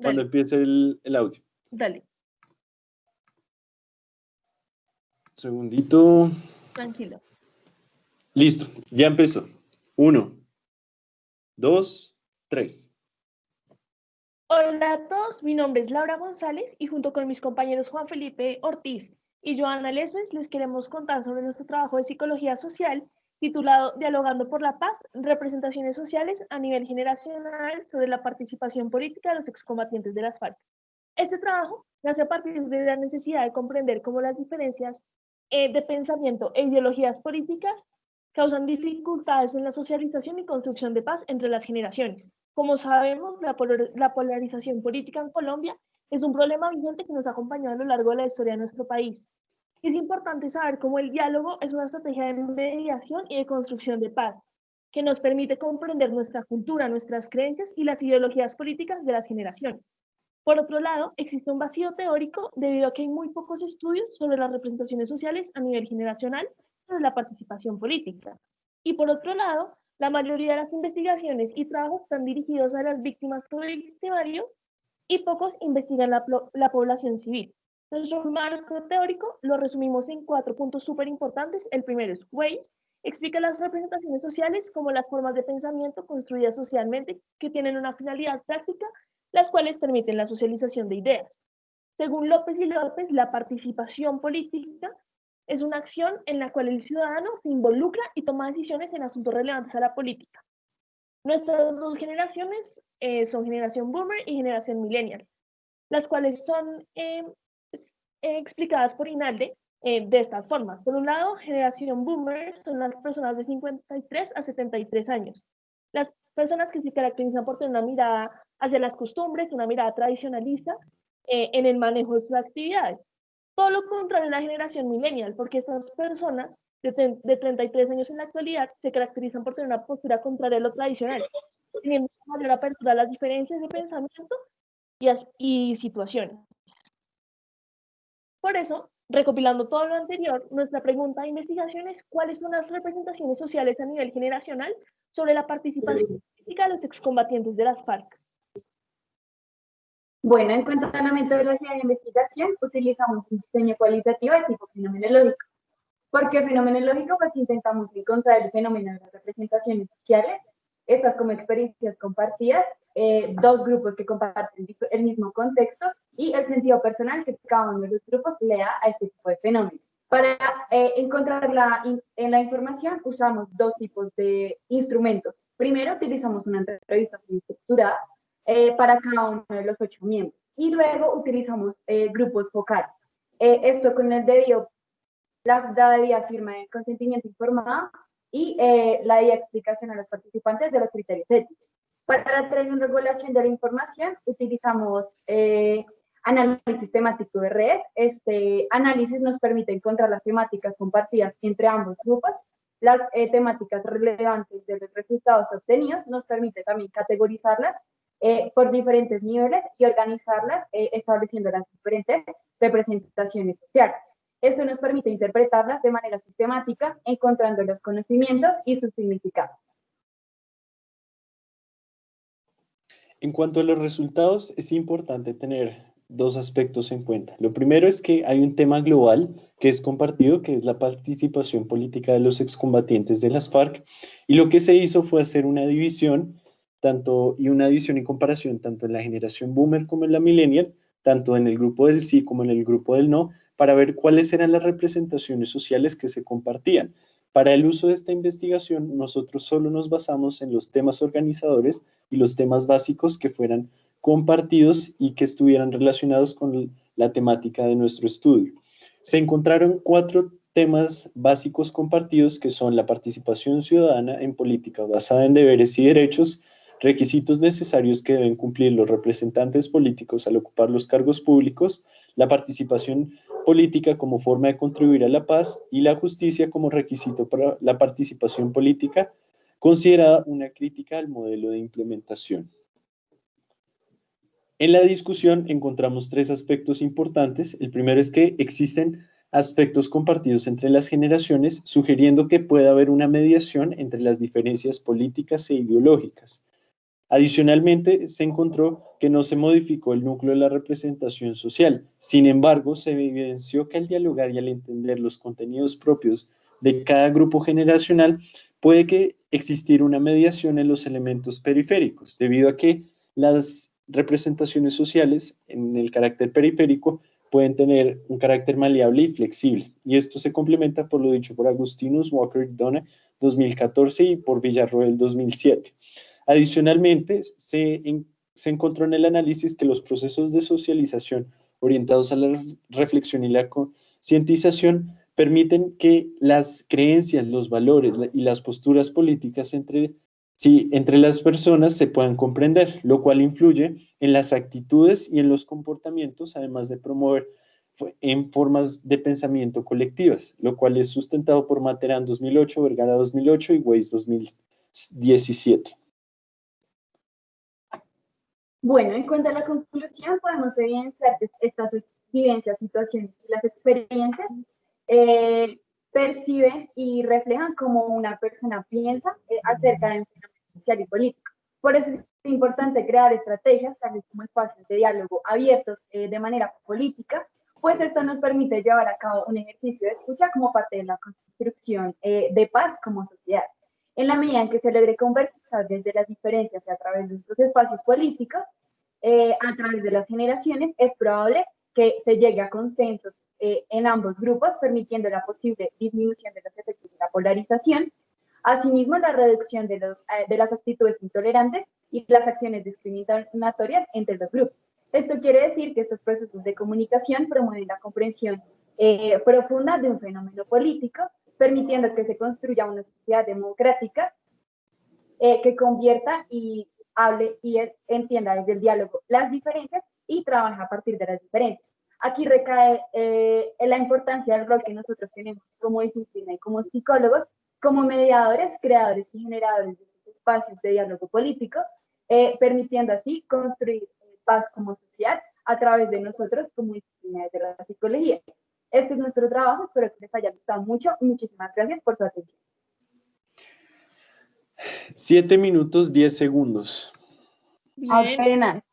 Cuando Dale, empiece el audio. dale, Segundito. tranquilo. Listo, ya empezó. 1, 2, 3. Hola a todos, mi nombre es Laura González y junto con mis compañeros Juan Felipe Ortiz y Joana Lesmes les queremos contar sobre nuestro trabajo de psicología social titulado Dialogando por la Paz, representaciones sociales a nivel generacional sobre la participación política de los excombatientes de las FARC. Este trabajo nace a partir de la necesidad de comprender cómo las diferencias de pensamiento e ideologías políticas causan dificultades en la socialización y construcción de paz entre las generaciones. Como sabemos, la polarización política en Colombia es un problema vigente que nos ha acompañado a lo largo de la historia de nuestro país. Es importante saber cómo el diálogo es una estrategia de mediación y de construcción de paz, que nos permite comprender nuestra cultura, nuestras creencias y las ideologías políticas de las generaciones. Por otro lado, existe un vacío teórico debido a que hay muy pocos estudios sobre las representaciones sociales a nivel generacional sobre la participación política. Y por otro lado, la mayoría de las investigaciones y trabajos están dirigidos a las víctimas o victimarios y pocos investigan la población civil. Nuestro marco teórico lo resumimos en 4 puntos súper importantes. El primero es Weiss, explica las representaciones sociales como las formas de pensamiento construidas socialmente que tienen una finalidad práctica, las cuales permiten la socialización de ideas. Según López y López, la participación política es una acción en la cual el ciudadano se involucra y toma decisiones en asuntos relevantes a la política. Nuestras dos generaciones son generación boomer y generación millennial, las cuales son explicadas por INALDE de estas formas. Por un lado, generación boomer son las personas de 53 a 73 años. Las personas que se caracterizan por tener una mirada hacia las costumbres, una mirada tradicionalista en el manejo de sus actividades. Todo lo contrario a la generación millennial, porque estas personas de 33 años en la actualidad se caracterizan por tener una postura contraria a lo tradicional, teniendo una mayor apertura a las diferencias de pensamiento y situaciones. Por eso, recopilando todo lo anterior, nuestra pregunta de investigación es ¿cuáles son las representaciones sociales a nivel generacional sobre la participación política de los excombatientes de las FARC? Bueno, en cuanto a la metodología de investigación, utilizamos un diseño cualitativo de tipo fenomenológico. ¿Por qué fenomenológico? Pues intentamos encontrar el fenómeno de las representaciones sociales, estas como experiencias compartidas, dos grupos que comparten el mismo contexto y el sentido personal que cada uno de los grupos le da a este tipo de fenómenos. Para encontrar en la información usamos dos tipos de instrumentos. Primero utilizamos una entrevista estructurada para cada uno de los 8 miembros y luego utilizamos grupos focales. Esto con el debido la debida firma de consentimiento informado y la debida explicación a los participantes de los criterios éticos. Para la triangulación de la información utilizamos análisis temático de red. Este análisis nos permite encontrar las temáticas compartidas entre ambos grupos, las temáticas relevantes de los resultados obtenidos, nos permite también categorizarlas por diferentes niveles y organizarlas estableciendo las diferentes representaciones sociales. Esto nos permite interpretarlas de manera sistemática, encontrando los conocimientos y sus significados. En cuanto a los resultados, es importante tener dos aspectos en cuenta. Lo primero es que hay un tema global que es compartido, que es la participación política de los excombatientes de las FARC, y lo que se hizo fue hacer una división y comparación tanto en la generación boomer como en la millennial, tanto en el grupo del sí como en el grupo del no, para ver cuáles eran las representaciones sociales que se compartían. Para el uso de esta investigación, nosotros solo nos basamos en los temas organizadores y los temas básicos que fueran compartidos y que estuvieran relacionados con la temática de nuestro estudio. Se encontraron 4 temas básicos compartidos que son la participación ciudadana en política basada en deberes y derechos, requisitos necesarios que deben cumplir los representantes políticos al ocupar los cargos públicos, la participación política como forma de contribuir a la paz y la justicia como requisito para la participación política, considerada una crítica al modelo de implementación. En la discusión encontramos 3 aspectos importantes. El primero es que existen aspectos compartidos entre las generaciones, sugiriendo que puede haber una mediación entre las diferencias políticas e ideológicas. Adicionalmente, se encontró que no se modificó el núcleo de la representación social. Sin embargo, se evidenció que al dialogar y al entender los contenidos propios de cada grupo generacional, puede que existir una mediación en los elementos periféricos, debido a que las representaciones sociales en el carácter periférico pueden tener un carácter maleable y flexible. Y esto se complementa por lo dicho por Agustinus Walker Dona 2014 y por Villarroel 2007. Adicionalmente, se encontró en el análisis que los procesos de socialización orientados a la reflexión y la concientización permiten que las creencias, los valores y las posturas políticas entre las personas se puedan comprender, lo cual influye en las actitudes y en los comportamientos, además de promover en formas de pensamiento colectivas, lo cual es sustentado por Materán 2008, Vergara 2008 y Weiss 2017. Bueno, en cuanto a la conclusión, podemos evidenciar que estas vivencias, situaciones y las experiencias perciben y reflejan cómo una persona piensa acerca de un fenómeno social y político. Por eso es importante crear estrategias, tales como espacios de diálogo abiertos de manera política, pues esto nos permite llevar a cabo un ejercicio de escucha como parte de la construcción de paz como sociedad. En la medida en que se logre conversar desde las diferencias y a través de estos espacios políticos, a través de las generaciones, es probable que se llegue a consensos en ambos grupos, permitiendo la posible disminución de los efectos de la polarización, asimismo la reducción de las actitudes intolerantes y las acciones discriminatorias entre los grupos. Esto quiere decir que estos procesos de comunicación promueven la comprensión profunda de un fenómeno político, permitiendo que se construya una sociedad democrática que convierta y hable y entienda desde el diálogo las diferencias y trabaja a partir de las diferencias. Aquí recae la importancia del rol que nosotros tenemos como disciplina y como psicólogos, como mediadores, creadores y generadores de esos espacios de diálogo político, permitiendo así construir paz como sociedad a través de nosotros como disciplina de la psicología. Este es nuestro trabajo, espero que les haya gustado mucho. Muchísimas gracias por su atención. 7 minutos, 10 segundos. Bien. Apenas.